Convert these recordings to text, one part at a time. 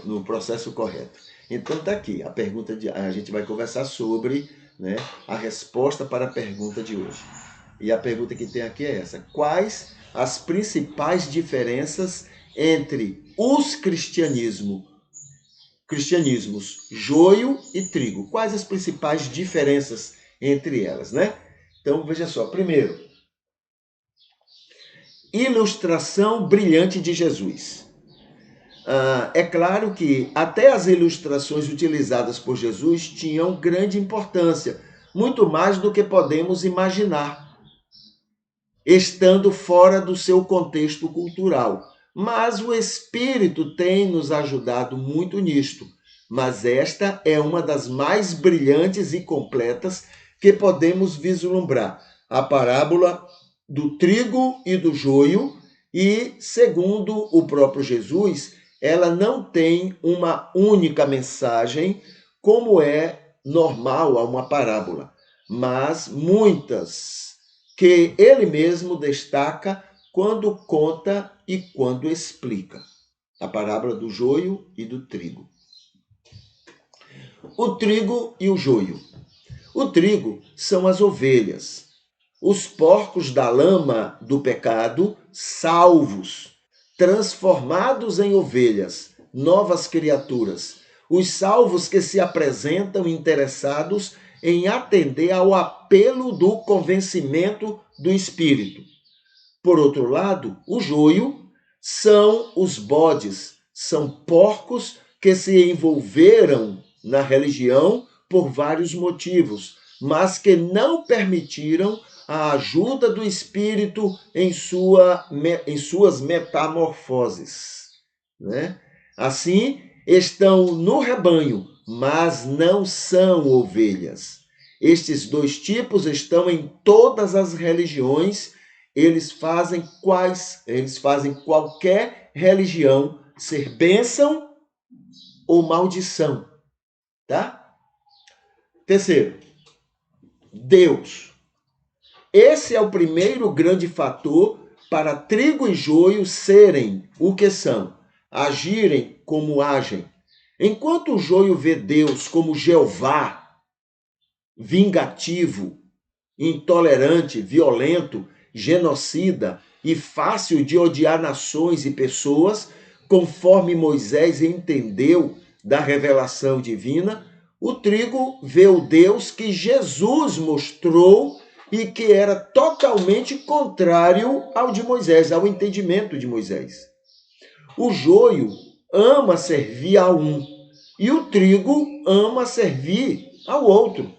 no processo correto. Então está aqui, a gente vai conversar sobre, né, a resposta para a pergunta de hoje. E a pergunta que tem aqui é essa: quais as principais diferenças entre os cristianismos joio e trigo? Quais as principais diferenças entre elas, né? Então veja só, primeiro, ilustração brilhante de Jesus. É claro que até as ilustrações utilizadas por Jesus tinham grande importância, muito mais do que podemos imaginar, estando fora do seu contexto cultural. Mas o Espírito tem nos ajudado muito nisto. Mas esta é uma das mais brilhantes e completas que podemos vislumbrar. A parábola do trigo e do joio, e, segundo o próprio Jesus, ela não tem uma única mensagem, como é normal a uma parábola, mas muitas que ele mesmo destaca quando conta e quando explica. A parábola do joio e do trigo. O trigo e o joio. O trigo são as ovelhas, os porcos da lama do pecado, salvos, transformados em ovelhas, novas criaturas, os salvos que se apresentam interessados em atender ao apelo do convencimento do Espírito. Por outro lado, o joio são os bodes, são porcos que se envolveram na religião por vários motivos, mas que não permitiram a ajuda do Espírito em suas metamorfoses, né? Assim, estão no rebanho, mas não são ovelhas. Estes dois tipos estão em todas as religiões. Eles fazem qualquer religião ser bênção ou maldição, tá? Terceiro, Deus. Esse é o primeiro grande fator para trigo e joio serem o que são, agirem como agem. Enquanto o joio vê Deus como Jeová, vingativo, intolerante, violento, genocida e fácil de odiar nações e pessoas, conforme Moisés entendeu da revelação divina, o trigo vê o Deus que Jesus mostrou e que era totalmente contrário ao de Moisés, ao entendimento de Moisés. O joio ama servir a um e o trigo ama servir ao outro.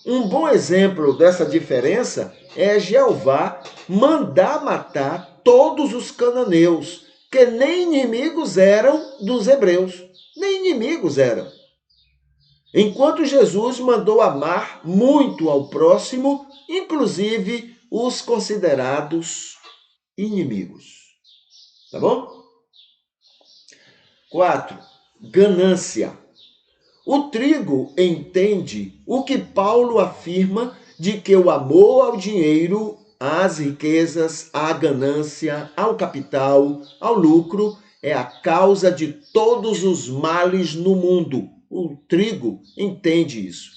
Um bom exemplo dessa diferença é Jeová mandar matar todos os cananeus, que nem inimigos eram dos hebreus, nem inimigos eram. Enquanto Jesus mandou amar muito ao próximo, inclusive os considerados inimigos. Tá bom? 4. Ganância. O trigo entende o que Paulo afirma de que o amor ao dinheiro, às riquezas, à ganância, ao capital, ao lucro, é a causa de todos os males no mundo. O trigo entende isso.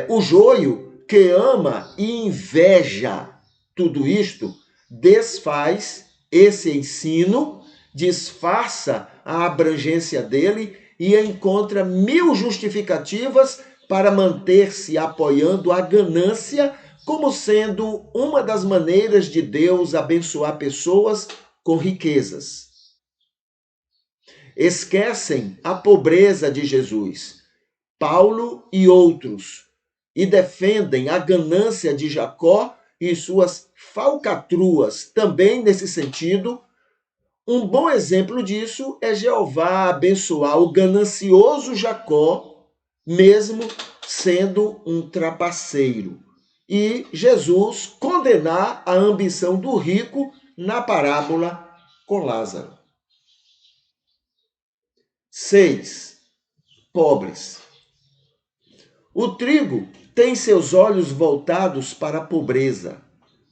O joio, que ama e inveja tudo isto, desfaz esse ensino, disfarça a abrangência dele e encontra 1000 justificativas para manter-se apoiando a ganância como sendo uma das maneiras de Deus abençoar pessoas com riquezas. Esquecem a pobreza de Jesus, Paulo e outros, e defendem a ganância de Jacó e suas falcatruas também nesse sentido. Um bom exemplo disso é Jeová abençoar o ganancioso Jacó, mesmo sendo um trapaceiro, e Jesus condenar a ambição do rico na parábola com Lázaro. 6. Pobres. O trigo tem seus olhos voltados para a pobreza.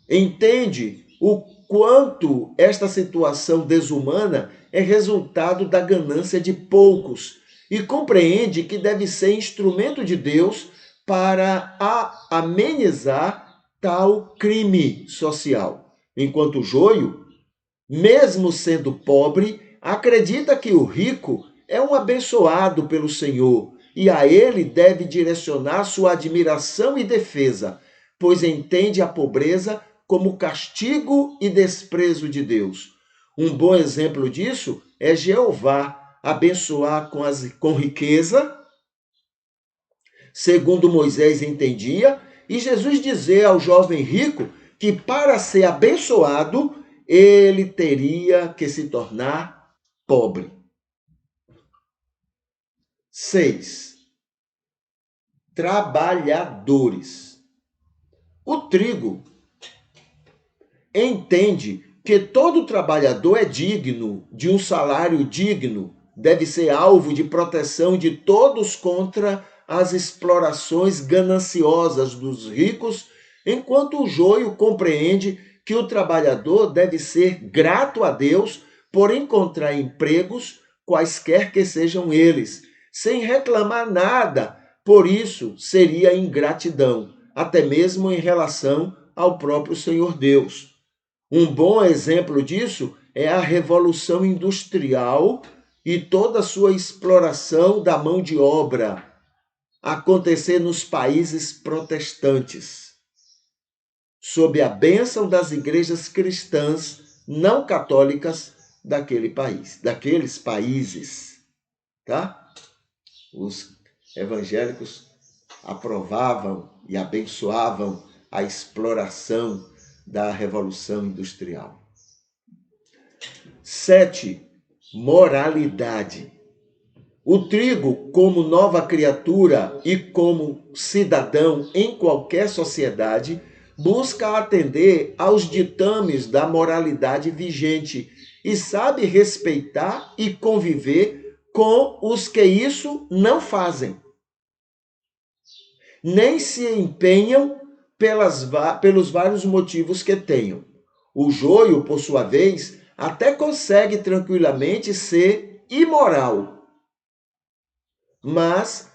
Entende o quanto esta situação desumana é resultado da ganância de poucos e compreende que deve ser instrumento de Deus para amenizar tal crime social. Enquanto o joio, mesmo sendo pobre, acredita que o rico é um abençoado pelo Senhor e a ele deve direcionar sua admiração e defesa, pois entende a pobreza como castigo e desprezo de Deus. Um bom exemplo disso é Jeová abençoar com riqueza, segundo Moisés entendia, e Jesus dizer ao jovem rico que para ser abençoado, ele teria que se tornar pobre. 6. Trabalhadores. O trigo entende que todo trabalhador é digno de um salário digno, deve ser alvo de proteção de todos contra as explorações gananciosas dos ricos, enquanto o joio compreende que o trabalhador deve ser grato a Deus por encontrar empregos, quaisquer que sejam eles, sem reclamar nada. Por isso, seria ingratidão, até mesmo em relação ao próprio Senhor Deus. Um bom exemplo disso é a Revolução Industrial e toda a sua exploração da mão de obra acontecer nos países protestantes, sob a bênção das igrejas cristãs não católicas daqueles países, tá? Os evangélicos aprovavam e abençoavam a exploração da Revolução Industrial. 7. Moralidade. O trigo, como nova criatura e como cidadão em qualquer sociedade, busca atender aos ditames da moralidade vigente e sabe respeitar e conviver com os que isso não fazem, nem se empenham pelos vários motivos que tenham. O joio, por sua vez, até consegue tranquilamente ser imoral, mas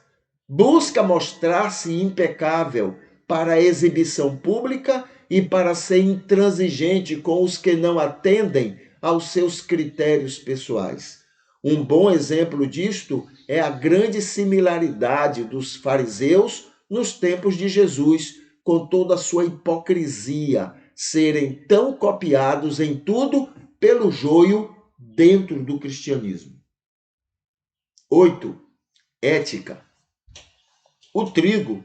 busca mostrar-se impecável para a exibição pública e para ser intransigente com os que não atendem aos seus critérios pessoais. Um bom exemplo disto é a grande similaridade dos fariseus nos tempos de Jesus, com toda a sua hipocrisia, serem tão copiados em tudo pelo joio dentro do cristianismo. 8. Ética. O trigo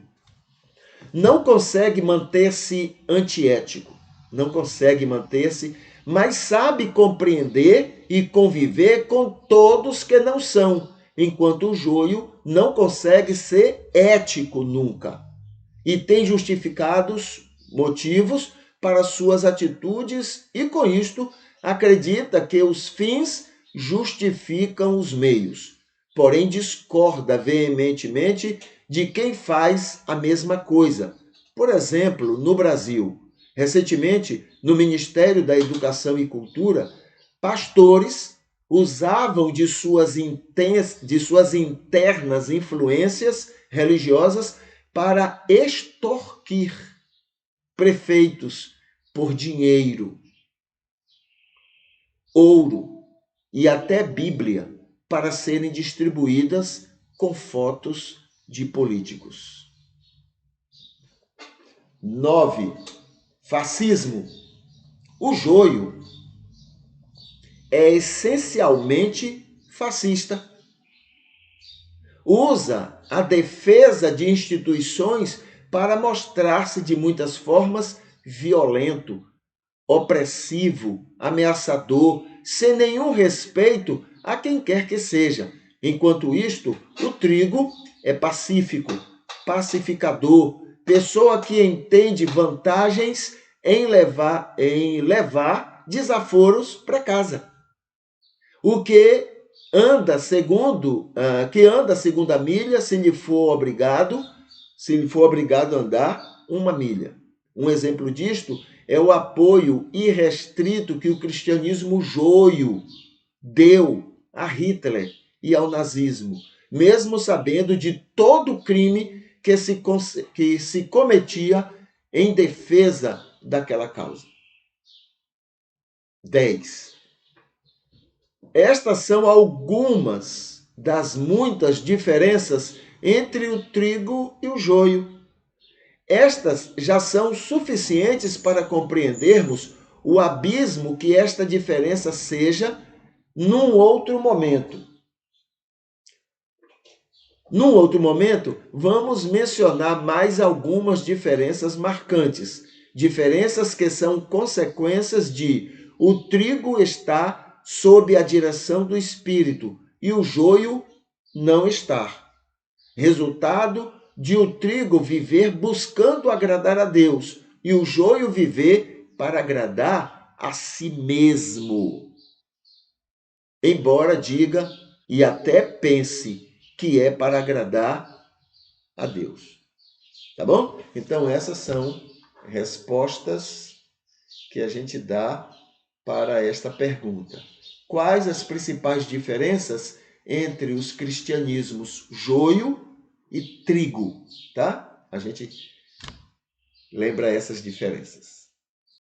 não consegue manter-se antiético, não consegue manter-se, mas sabe compreender e conviver com todos que não são, enquanto o joio não consegue ser ético nunca e tem justificados motivos para suas atitudes e, com isto, acredita que os fins justificam os meios, porém discorda veementemente de quem faz a mesma coisa. Por exemplo, no Brasil, recentemente, no Ministério da Educação e Cultura, pastores usavam de suas internas influências religiosas para extorquir prefeitos por dinheiro, ouro e até Bíblia para serem distribuídas com fotos de políticos. 9. Fascismo. O joio é essencialmente fascista. Usa a defesa de instituições para mostrar-se de muitas formas violento, opressivo, ameaçador, sem nenhum respeito a quem quer que seja. Enquanto isto, o trigo é pacífico, pacificador, pessoa que entende vantagens em levar desaforos para casa. O que anda segundo a milha, se lhe for obrigado a andar uma milha. Um exemplo disto é o apoio irrestrito que o cristianismo joio deu a Hitler e ao nazismo, mesmo sabendo de todo o crime que se cometia em defesa daquela causa. 10. Estas são algumas das muitas diferenças entre o trigo e o joio. Estas já são suficientes para compreendermos o abismo que esta diferença seja num outro momento. Num outro momento, vamos mencionar mais algumas diferenças marcantes. Diferenças que são consequências de o trigo estar sob a direção do Espírito e o joio não estar. Resultado de o trigo viver buscando agradar a Deus e o joio viver para agradar a si mesmo. Embora diga e até pense que é para agradar a Deus. Tá bom? Então essas são respostas que a gente dá para esta pergunta. Quais as principais diferenças entre os cristianismos joio e trigo, tá? A gente lembra essas diferenças.